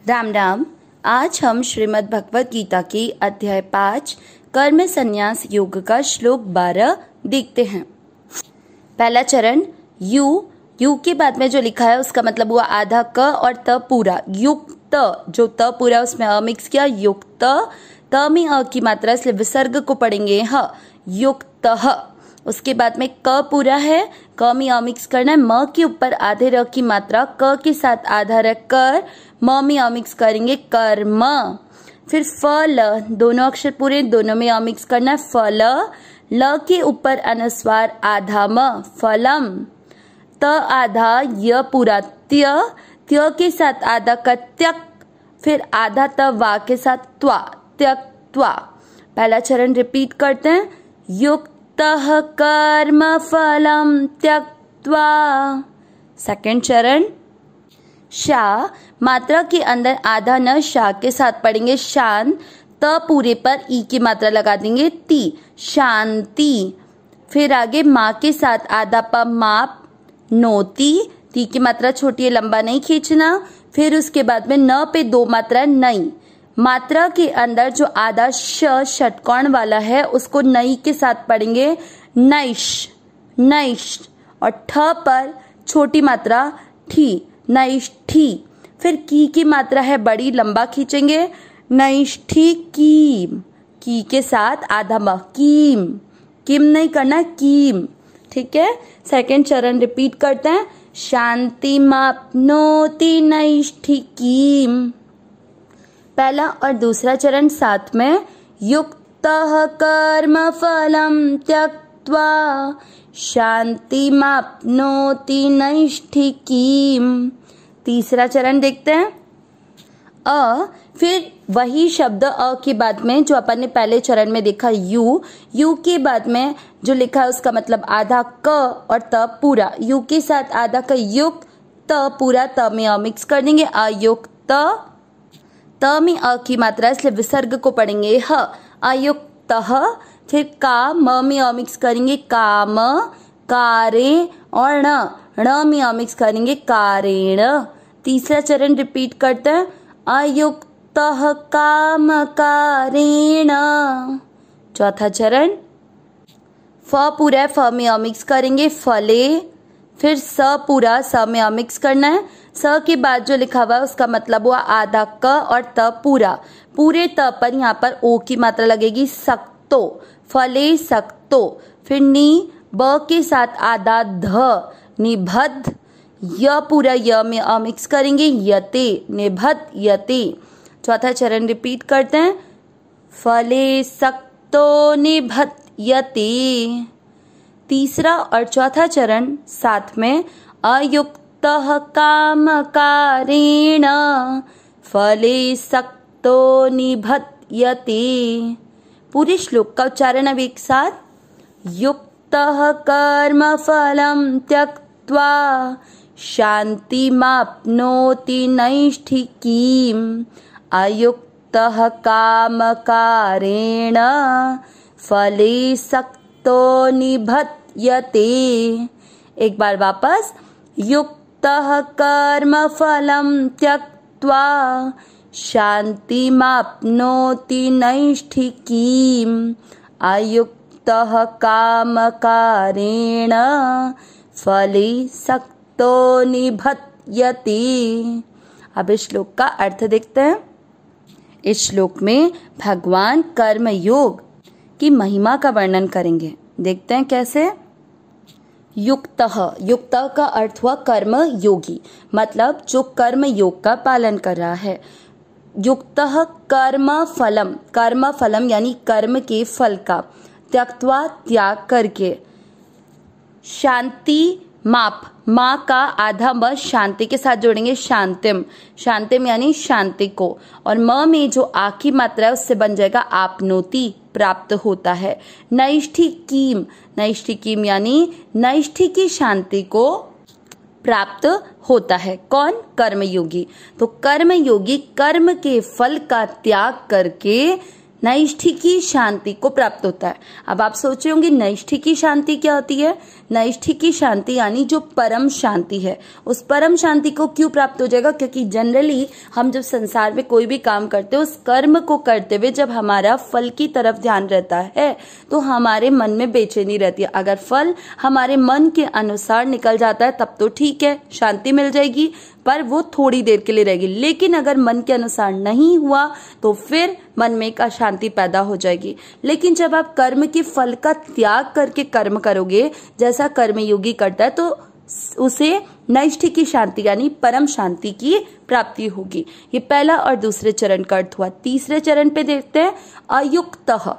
राम राम। आज हम श्रीमद् भगवत गीता की अध्याय 5 कर्म संन्यास योग का श्लोक 12 देखते हैं। पहला चरण यू के बाद में जो लिखा है उसका मतलब हुआ आधा क और त पूरा। युक्त, जो त पूरा उसमें अ मिक्स किया, युक्त। त में अ की मात्रा इसलिए विसर्ग को पढ़ेंगे ह, युक्त। उसके बाद में क पूरा है, क में अ मिक्स करना है, म के ऊपर आधे र की मात्रा क के साथ आधा रख कर म में अ मिक्स करेंगे कर्म। फिर फल, दोनों अक्षर पूरे, दोनों में अ मिक्स करना है फल। ल के ऊपर अनुस्वार आधा म, फलम। त आधा य पूरा त्य के साथ आधा का त्यक, फिर आधा त वा के साथ त्वा, त्यक त्वा। पहला चरण रिपीट करते हैं। युक्त कर्म फलम त्यक्त्वा। सेकंड चरण शा, मात्रा के अंदर आधा न शा के साथ पढ़ेंगे शान, त पूरे पर ई की मात्रा लगा देंगे ती, शांति। फिर आगे माँ के साथ आधा प माप, नोती, ती की मात्रा छोटी है, लंबा नहीं खींचना। फिर उसके बाद में न पे दो मात्रा नई, मात्रा के अंदर जो आधा श षटकोण वाला है उसको नई के साथ पढ़ेंगे नैश, नैश। और ठ पर छोटी मात्रा ठी, नैष्ठी। फिर की मात्रा है बड़ी, लंबा खींचेंगे नैष्ठी कीम, की के साथ आधा म, कीम, किम नहीं करना, कीम। ठीक है। सेकंड चरण रिपीट करते हैं। शांति मापनोति नैष्ठी कीम। पहला और दूसरा चरण साथ में। युक्त कर्म फलम त्यक्त्वा शांति मापनोति नैष्ठिकीम। तीसरा चरण देखते हैं। फिर वही शब्द अ के बाद में जो अपन ने पहले चरण में देखा यू के बाद में जो लिखा है उसका मतलब आधा क और त पूरा, यू के साथ आधा का युक्त, त पूरा, त में अ मिक्स कर देंगे अयुक्त। त में अ की मात्रा इसलिए विसर्ग को पढ़ेंगे ह, अयुक्त। फिर का, म में अ मिक्स करेंगे काम, कारे, और ण में अ मिक्स करेंगे कारेण। तीसरा चरण रिपीट करते हैं। अयुक्त काम कारेण। चौथा चरण फ पूरा है, फ में अ मिक्स करेंगे फले। फिर स पूरा, स में अ मिक्स करना है। स के बाद जो लिखा हुआ है उसका मतलब हुआ आधा क और त पूरा, पूरे त पर यहाँ पर ओ की मात्रा लगेगी सक्तो, फले सक्तो। फिर नी, ब के साथ आधा ध, निबद्ध। य पूरा, य में अ मिक्स करेंगे यते, निबद्ध यते। चौथा चरण रिपीट करते हैं। फले सक्तो निबद्ध यते। तीसरा और चौथा चरण साथ में। अयुक्त काम कारेण फले सक्तो निबध्यते। पूरे श्लोक का उच्चारण अब एक साथ। युक्त कर्म फलम त्यक्त्वा शांति मापनोति नैष्ठिकीम अयुक्त काम कारेण फले सक्तो निबध्यते। एक बार वापस। युक्त कर्म फलम त्यक्त्वा शांति मापनोति नैष्ठिकीम अयुक्त काम कारेण फले सक्तो निबध्यते। अब इस श्लोक का अर्थ देखते हैं। इस श्लोक में भगवान कर्म योग की महिमा का वर्णन करेंगे। देखते हैं कैसे। युक्त का अर्थ हुआ कर्म योगी, मतलब जो कर्म योग का पालन कर रहा है। युक्त कर्म फलम यानी कर्म के फल का, त्यक्त्वा त्याग करके, शांति माप, माँ का आधा म शांति के साथ जोड़ेंगे शांतिम, शांतिम यानी शांति को, और म में जो आ की मात्रा है उससे बन जाएगा आपनोति, प्राप्त होता है। नैष्ठिकीम, नैष्ठिकीम यानी नैष्ठि की शांति को प्राप्त होता है। कौन? कर्मयोगी। तो कर्मयोगी कर्म के फल का त्याग करके नैष्ठिकी शांति को प्राप्त होता है। अब आप सोच रहे होंगे नैष्ठिकी शांति क्या होती है? नैष्ठिकी शांति यानी जो परम शांति है, उस परम शांति को क्यों प्राप्त हो जाएगा? क्योंकि जनरली हम जब संसार में कोई भी काम करते हैं, उस कर्म को करते हुए जब हमारा फल की तरफ ध्यान रहता है तो हमारे मन में बेचैनी रहती है। अगर फल हमारे मन के अनुसार निकल जाता है तब तो ठीक है, शांति मिल जाएगी, पर वो थोड़ी देर के लिए रहेगी। लेकिन अगर मन के अनुसार नहीं हुआ तो फिर मन में एक अशांति पैदा हो जाएगी। लेकिन जब आप कर्म के फल का त्याग करके कर्म करोगे, जैसा कर्मयोगी करता है, तो उसे नैष्ठिकी शांति यानी परम शांति की प्राप्ति होगी। ये पहला और दूसरे चरण का अर्थ हुआ। तीसरे चरण पे देखते हैं अयुक्तः।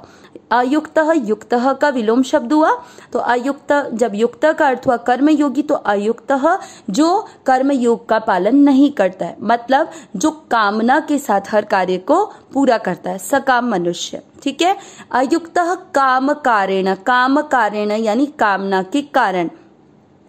अयुक्तः, युक्तः का विलोम शब्द हुआ, तो अयुक्त, जब युक्त का अर्थ हुआ कर्मयोगी, तो अयुक्तः जो कर्मयोग का पालन नहीं करता है, मतलब जो कामना के साथ हर कार्य को पूरा करता है, सकाम मनुष्य। ठीक है। अयुक्तः काम कारेण, काम कारेण यानी कामना के कारण,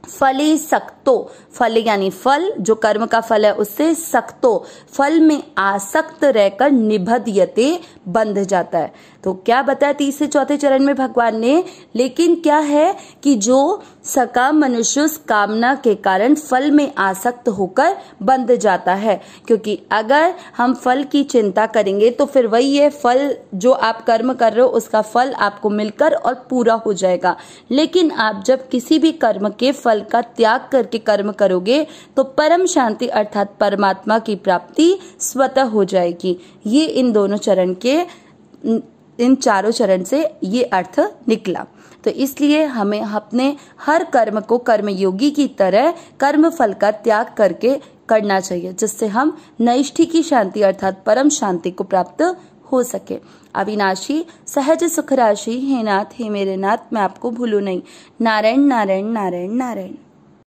फले सक्तो, फल यानी फल, जो कर्म का फल है उससे सक्तो, फल में आसक्त रहकर निबध्यते, बंध जाता है। तो क्या बताया तीसरे चौथे चरण में भगवान ने? लेकिन क्या है कि जो सकाम मनुष्य उस कामना के कारण फल में आसक्त होकर बंध जाता है, क्योंकि अगर हम फल की चिंता करेंगे तो फिर वही है, फल जो आप कर्म कर रहे हो उसका फल आपको मिलकर और पूरा हो जाएगा। लेकिन आप जब किसी भी कर्म के फल का त्याग करके कर्म करोगे तो परम शांति अर्थात परमात्मा की प्राप्ति स्वतः हो जाएगी। ये इन दोनों चरण के, इन चारों चरण से ये अर्थ निकला। तो इसलिए हमें अपने हर कर्म को कर्मयोगी की तरह कर्म फल का त्याग करके करना चाहिए, जिससे हम नैष्ठिकी शांति अर्थात परम शांति को प्राप्त हो सके। अविनाशी सहज सुख राशि, हे नाथ हे मेरे नाथ, मैं आपको भूलूं नहीं। नारायण नारायण नारायण नारायण।